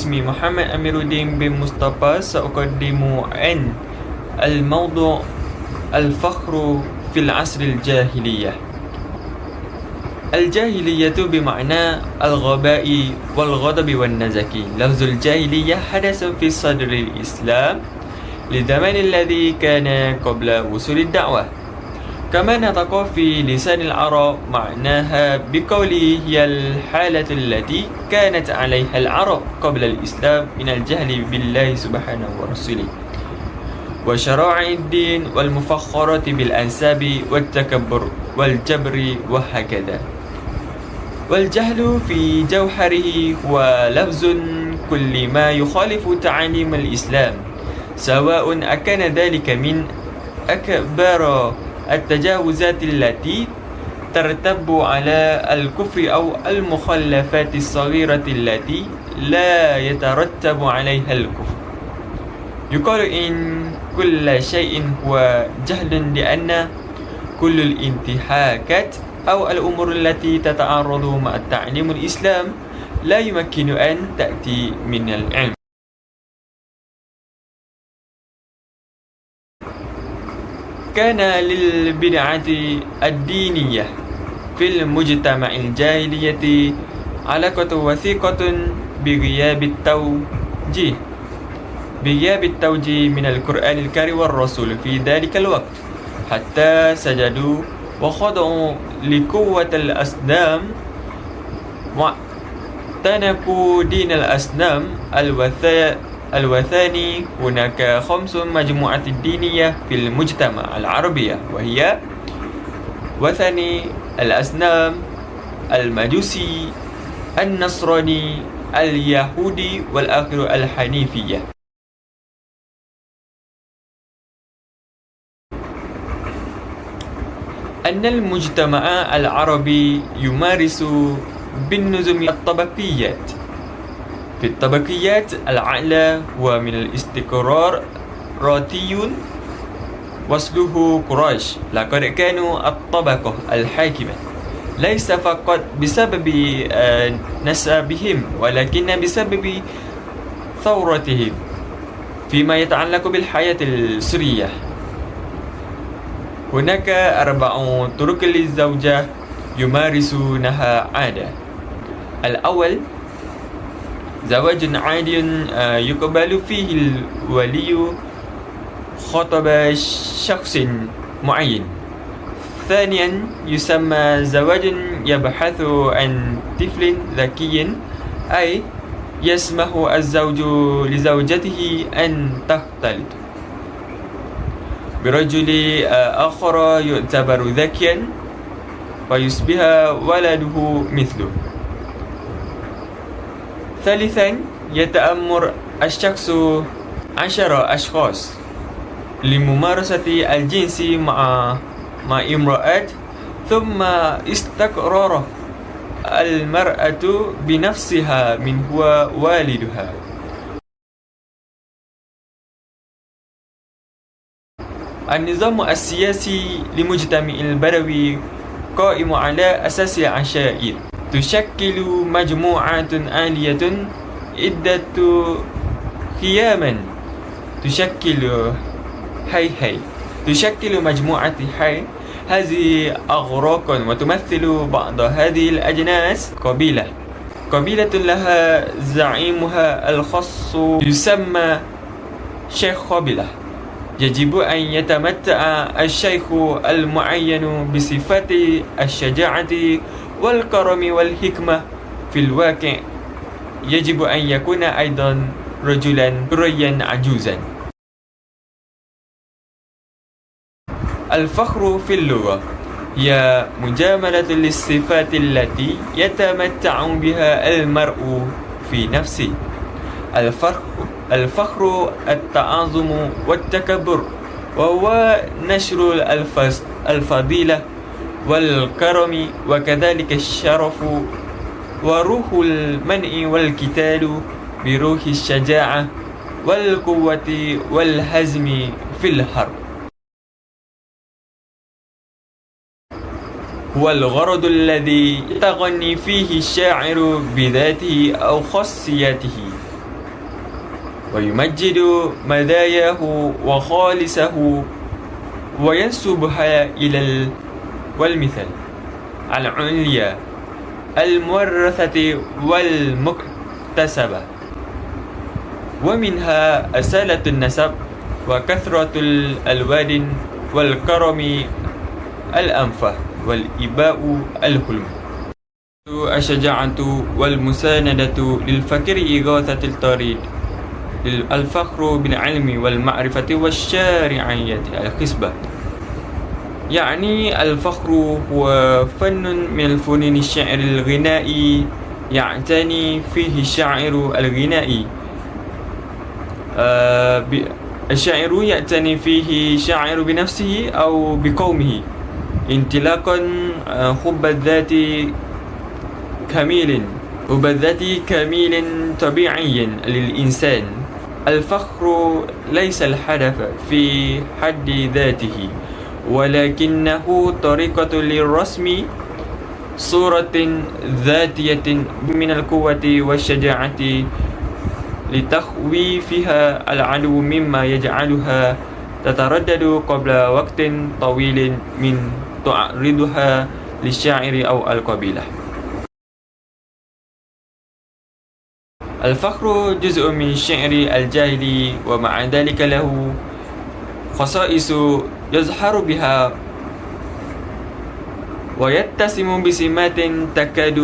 باسمي محمد أمير الدين بن مصطفى سأقدم عن الموضوع الفخر في العصر الجاهلية. الجاهلية بمعنى الغباء والغضب والنزك. لفظ الجاهلية حدث في صدر الإسلام للزمن الذي كان قبل وصول الدعوة، كما نطق في لسان العرب معناها بقوله هي الحالة التي كانت عليها العرب قبل الإسلام من الجهل بالله سبحانه ورسوله وشرائع الدين والمفخرة بالأنساب والتكبر والجبر وهكذا. والجهل في جوهره هو لفظ كل ما يخالف تعاليم الإسلام، سواء أكان ذلك من أكبر التجاوزات التي ترتب على الكفر أو المخلفات الصغيرة التي لا يترتب عليها الكفر. يقال إن كل شيء هو جهل لأن كل الانتهاكات أو الأمور التي تتعارض مع تعليم الإسلام لا يمكن أن تأتي من العلم. كان للبدعة الدينية في المجتمع الجاهلية علاقة وثيقة بغياب التوجيه من القرآن الكريم والرسول في ذلك الوقت، حتى سجدوا وخضعوا لقوة الأصنام واعتنقوا دين الأصنام الوثني. هناك 5 مجموعات دينية في المجتمع العربي، وهي وثني، الأصنام، المجوسي، النصراني، اليهودي، والآخر الحنيفية. أن المجتمع العربي يمارس بالنظم الطبقيات. في الطبقيات الأعلى ومن الاستقرار راتي وصله قريش، لقد كانوا الطبقة الحاكمة ليس فقط بسبب نسبهم ولكن بسبب ثورتهم فيما يتعلق بالحياة الأسرية. هناك 4 طرق للزوجة يمارسونها عادة. الأول زواج عادي يقبل فيه الولي خطب شخص معين. ثانيا يسمى زواج يبحث عن طفل ذكي، أي يسمح الزوج لزوجته أن تختلط برجل آخر يعتبر ذكيا فيصبح ولده مثله. ثالثا يتأمر الشخص 10 أشخاص لممارسة الجنس مع امرأة، ثم استقرار المرأة بنفسها من هو والدها. النظام السياسي لمجتمع البدوي قائم على أساس عشائر تشكل مجموعات عالية عدة خياما تشكل مجموعة حي. هذه أغراق وتمثل بعض هذه الأجناس قبيلة لها زعيمها الخاص يسمى شيخ قبيلة. يجب أن يتمتع الشيخ المعين بصفات الشجاعة والكرم والحكمة. في الواقع يجب أن يكون أيضا رجلا ثريا عجوزا. الفخر في اللغة هي مجاملة للصفات التي يتمتع بها المرء في نفسه. الفخر التعظم والتكبر، وهو نشر الفضيلة والكرم وكذلك الشرف وروح المنع والقتال بروح الشجاعة والقوة والهزم في الحرب. هو الغرض الذي يتغني فيه الشاعر بذاته أو خاصيته ويمجد مزاياه وخالصه وينسبها إلى والمثل العليا المورثة والمكتسبة، ومنها أصالة النسب وكثرة الألواد والكرم الأنفة والإباء الحلم. الشجاعة والمساندة للفقير إغاثة الطريق، الفخر بالعلم والمعرفة والشرعية الحسبة. يعني الفخر هو فن من الفنون الشعر الغنائي يعتني فيه الشاعر الغنائي الشاعر يعتني فيه شاعر بنفسه أو بقومه انطلاقا حب الذات كميل طبيعي للإنسان. الفخر ليس الهدف في حد ذاته، ولكنه طريقة للرسم صورة ذاتية من القوة والشجاعة لتخويفها العدو مما يجعلها تتردد قبل وقت طويل من تعرضها للشاعر أو القبيلة. الفخر جزء من الشعر الجاهلي، ومع ذلك له خصائص يظهر بها ويتسم بسمات تكاد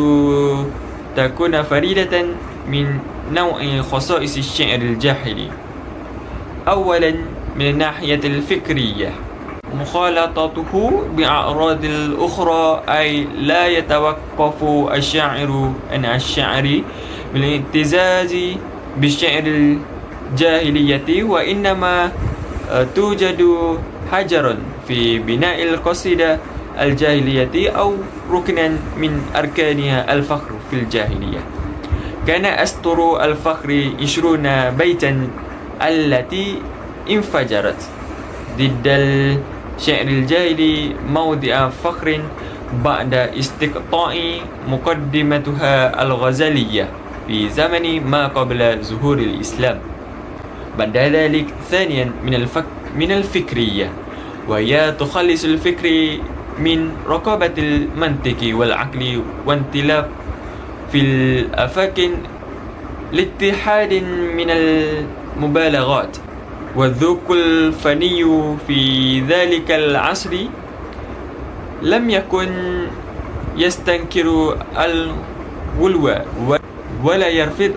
تكون فريدة من نوع خصائص الشعر الجاهلي. أولا، من الناحية الفكرية مخالطته بأعراض الأخرى، أي لا يتوقف الشاعر عن الشعر بالاعتزاز بالشعر الجاهلية، وإنما توجد حجرا في بناء القصيدة الجاهلية أو ركنا من أركانها الفخر في الجاهلية. كان أسطر الفخر 20 بيتا التي انفجرت ضد الشعر الجاهلي موضع فخر بعد استقطاع مقدمتها الغزالية في زمن ما قبل ظهور الإسلام. بعد ذلك ثانيا من الفكرية، وهي تخلص الفكر من رقابة المنطق والعقل وانطلاق في الآفاق لاتحاد من المبالغات. والذوق الفني في ذلك العصر لم يكن يستنكر الغلو ولا يرفض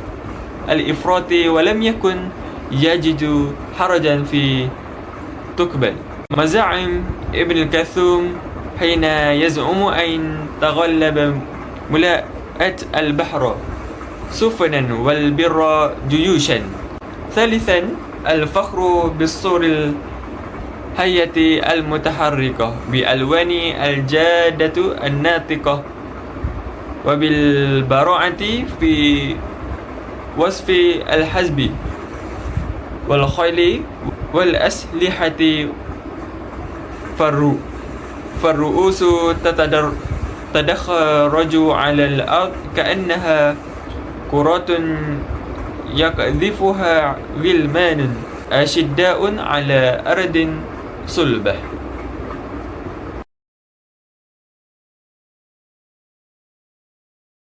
الإفراط، ولم يكن يجد حرجا في تقبل مزاعم ابن الكلثوم حين يزعم أن تغلب ملاءة البحر سفنا والبر جيوشا. ثالثا، الفخر بالصور الحية المتحركة بألوان الجادة الناطقة، وبالبراعة في وصف الحزب والخيل والأسلحة، فالرؤوس تدخرج على الأرض كأنها كرات يقذفها غلمان أشداء على أرض صلبة.